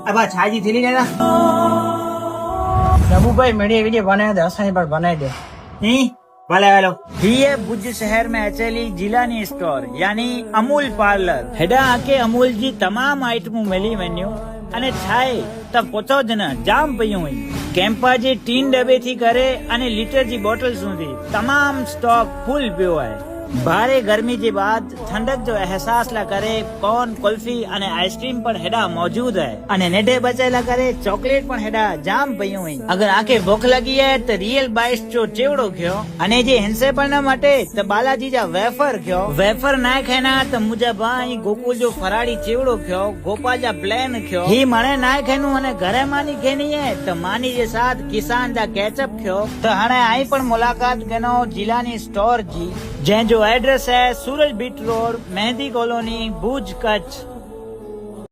अब छाजी थी नहीं ना नबू भाई मीडिया वीडियो बनाए दे असाई पर बनाए दे नहीं भले हेलो ये भुज शहर में अचेली जिलानी स्टोर यानी अमूल पार्लर हेडा आके अमूल जी तमाम आइटमू मिली वन्यू અને છાય તો પોચો જ ને જામ પયું હોય કેમ્પાજી ટીન ડબ્બેથી કરે અને લીટરજી બોટલ સુધી તમામ સ્ટોક ફૂલ पियो है। भारे गर्मी के बाद ठंडक जो एहसास ला करे कॉर्न कुल्फी અને आइसक्रीम पण हेडा मौजूद है અને नेडे बचेला करे चॉकलेट पण हेडा जाम पયું હોય। अगर आके भूख लगी है तो रियल बाइस जो चेवड़ो खयो અને जे हिंसे पण माटे तो बालाजी जा वेफर खयो वेफर ना खाना तो मुझे भाई गोकुल जो फराड़ी चेवड़ो खयो गोपाल जा प्लेन खयो ही मणे ना खानु અને घरे मानी खेनी है तो मानी जे साथ किसान जा केचप खयो। तो हाणे आई पण मुलाकात केनो जिलानी स्टोर जी जंहिंजो एड्रेस है सूरज बीट रोड मेहंदी कॉलोनी भुज कच्छ।